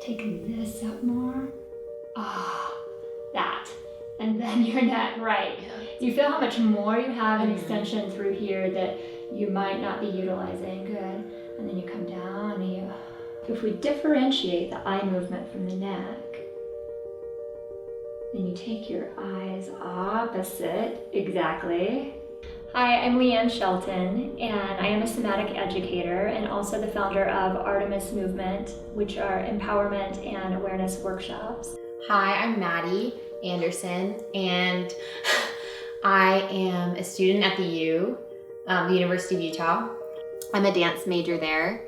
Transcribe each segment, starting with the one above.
Take this up more. That. And then your neck, right. Do you feel how much more you have an extension through here that you might not be utilizing? Good. And then you come down and you, if we differentiate the eye movement from the neck, then you take your eyes opposite, exactly. Hi, I'm Leanne Shelton, and I am a somatic educator and also the founder of Artemis Movement, which are empowerment and awareness workshops. Hi, I'm Maddie Anderson, and I am a student at the the University of Utah. I'm a dance major there.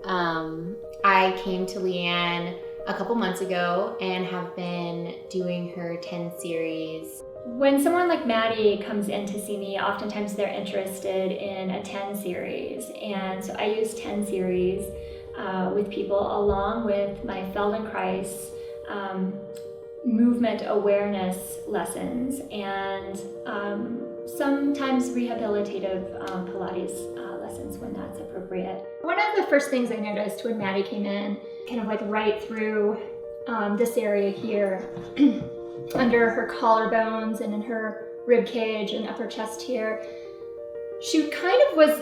I came to Leanne a couple months ago and have been doing her 10 series. When someone like Maddie comes in to see me, oftentimes they're interested in a 10 series. And so I use 10 series with people along with my Feldenkrais movement awareness lessons and sometimes rehabilitative Pilates lessons when that's appropriate. One of the first things I noticed when Maddie came in, kind of like right through this area here, under her collarbones and in her rib cage and upper chest here, she kind of was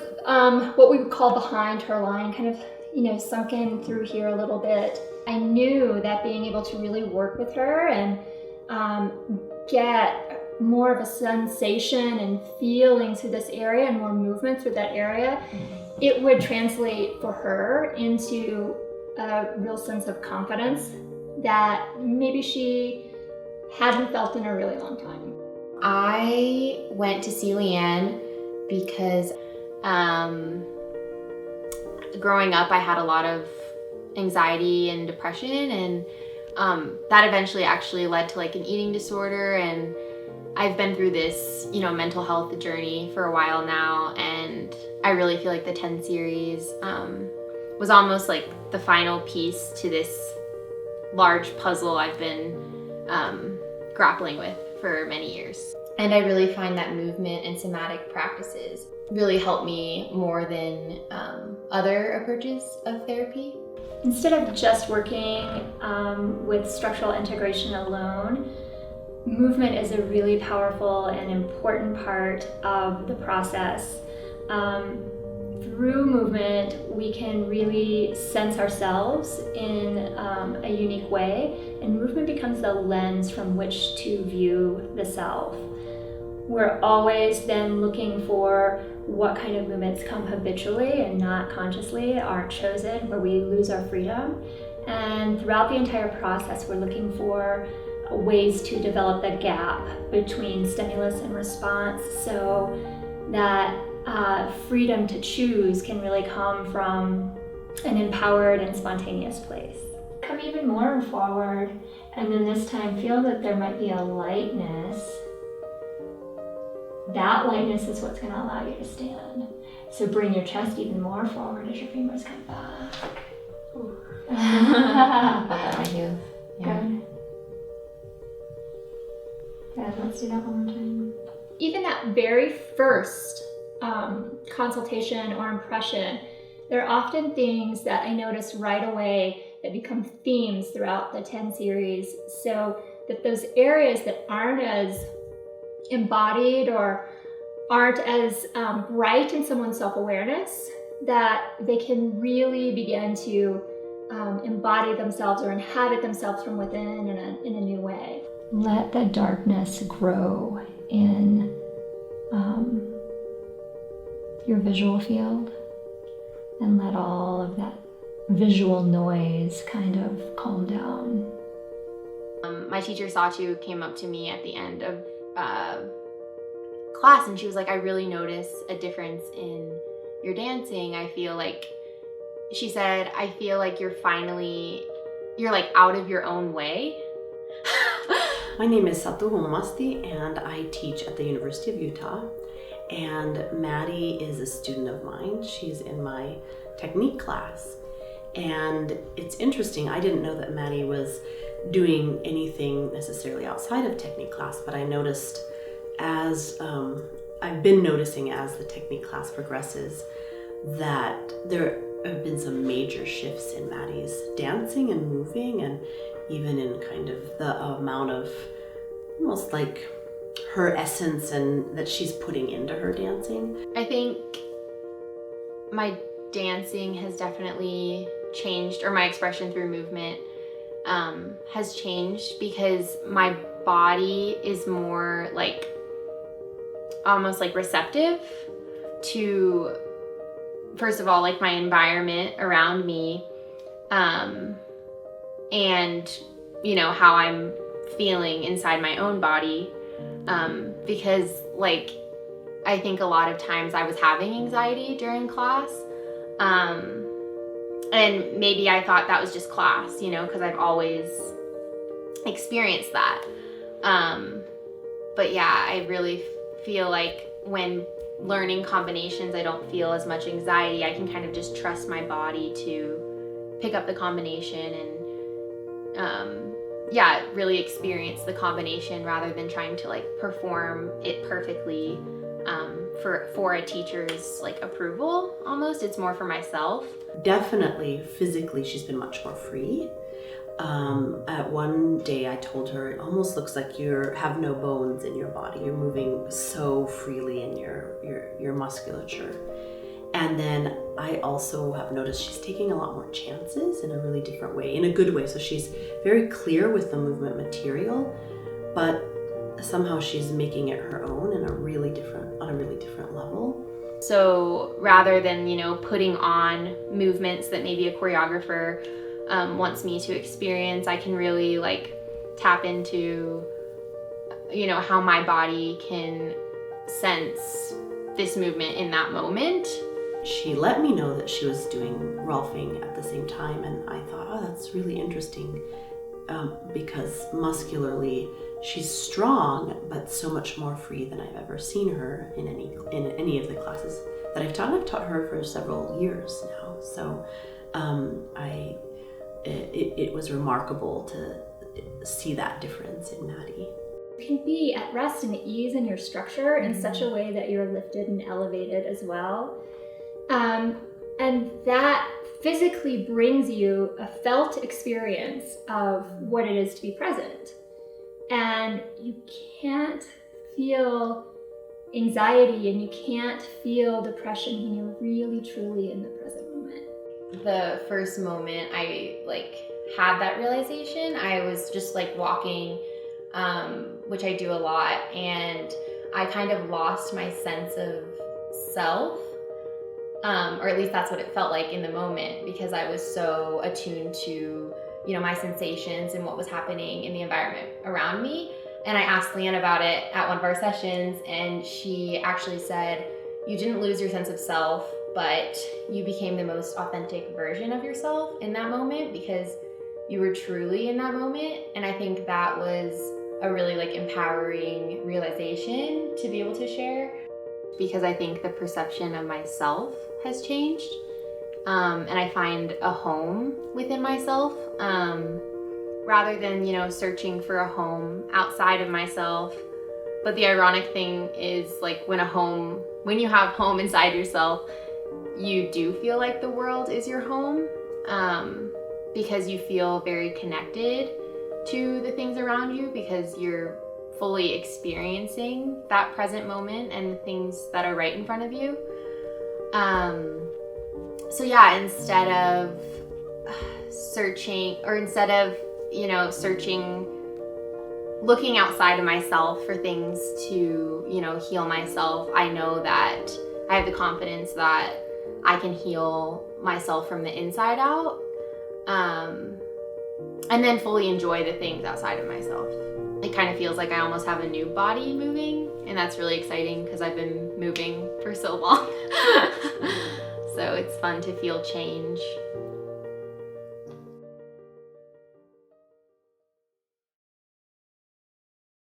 what we would call behind her line, kind of, sunken through here a little bit. I knew that being able to really work with her and get more of a sensation and feeling through this area and more movement through that area, it would translate for her into a real sense of confidence that maybe she hadn't felt in a really long time. I went to see Leanne because growing up I had a lot of anxiety and depression, and that eventually actually led to like an eating disorder, and I've been through this mental health journey for a while now, and I really feel like the 10 series was almost like the final piece to this large puzzle I've been grappling with for many years. And I really find that movement and somatic practices really help me more than other approaches of therapy. Instead of just working with structural integration alone, movement is a really powerful and important part of the process. Through movement, we can really sense ourselves in a unique way, and movement becomes the lens from which to view the self. We're always then looking for what kind of movements come habitually and not consciously, aren't chosen, where we lose our freedom. And throughout the entire process, we're looking for ways to develop the gap between stimulus and response so that freedom to choose can really come from an empowered and spontaneous place. Come even more forward, and then this time feel that there might be a lightness. That lightness is what's going to allow you to stand. So bring your chest even more forward as your fingers come back. Yeah. Good. Good, let's do that one more time. Even that very first consultation or impression, there are often things that I notice right away that become themes throughout the 10 series, so that those areas that aren't as embodied or aren't as bright in someone's self-awareness, that they can really begin to embody themselves or inhabit themselves from within in a new way. Let the darkness grow in your visual field, and let all of that visual noise kind of calm down. My teacher Satu came up to me at the end of class, and she was like, I really notice a difference in your dancing. I feel like, she said, I feel like you're like out of your own way. My name is Satu Homasti, and I teach at the University of Utah. And Maddie is a student of mine. She's in my technique class. And it's interesting, I didn't know that Maddie was doing anything necessarily outside of technique class, but I noticed I've been noticing as the technique class progresses that have been some major shifts in Maddie's dancing and moving, and even in kind of the amount of almost like her essence and that she's putting into her dancing. I think my dancing has definitely changed, or my expression through movement has changed, because my body is more like almost like receptive to, first of all, like my environment around me, and you know, how I'm feeling inside my own body, because like I think a lot of times I was having anxiety during class, and maybe I thought that was just class, you know, because I've always experienced that. But yeah, I really feel like when learning combinations, I don't feel as much anxiety. I can kind of just trust my body to pick up the combination and really experience the combination rather than trying to like perform it perfectly for a teacher's like approval. Almost, it's more for myself. Definitely physically she's been much more free. At one day I told her, it almost looks like you have no bones in your body. You're moving so freely in your musculature. And then I also have noticed she's taking a lot more chances in a really different way, in a good way. So she's very clear with the movement material, but somehow she's making it her own on a really different level. So rather than, you know, putting on movements that maybe a choreographer wants me to experience, I can really like tap into, you know, how my body can sense this movement in that moment. She let me know that she was doing Rolfing at the same time, and I thought, oh, that's really interesting, because muscularly she's strong, but so much more free than I've ever seen her in any of the classes that I've taught. I've taught her for several years now, so it was remarkable to see that difference in Maddie. You can be at rest and at ease in your structure in such a way that you're lifted and elevated as well. And that physically brings you a felt experience of what it is to be present. And you can't feel anxiety and you can't feel depression when you're really truly in the present moment. The first moment I like had that realization, I was just like walking, which I do a lot, and I kind of lost my sense of self. Or at least that's what it felt like in the moment, because I was so attuned to, you know, my sensations and what was happening in the environment around me. And I asked Leanne about it at one of our sessions, and she actually said, you didn't lose your sense of self, but you became the most authentic version of yourself in that moment because you were truly in that moment. And I think that was a really like empowering realization to be able to share, because I think the perception of myself has changed, and I find a home within myself, rather than, you know, searching for a home outside of myself. But the ironic thing is, like, when you have home inside yourself, you do feel like the world is your home, because you feel very connected to the things around you, because you're fully experiencing that present moment and the things that are right in front of you. So yeah, instead of looking outside of myself for things to, you know, heal myself, I know that I have the confidence that I can heal myself from the inside out, and then fully enjoy the things outside of myself. It kind of feels like I almost have a new body moving, and that's really exciting because I've been moving for so long. So it's fun to feel change.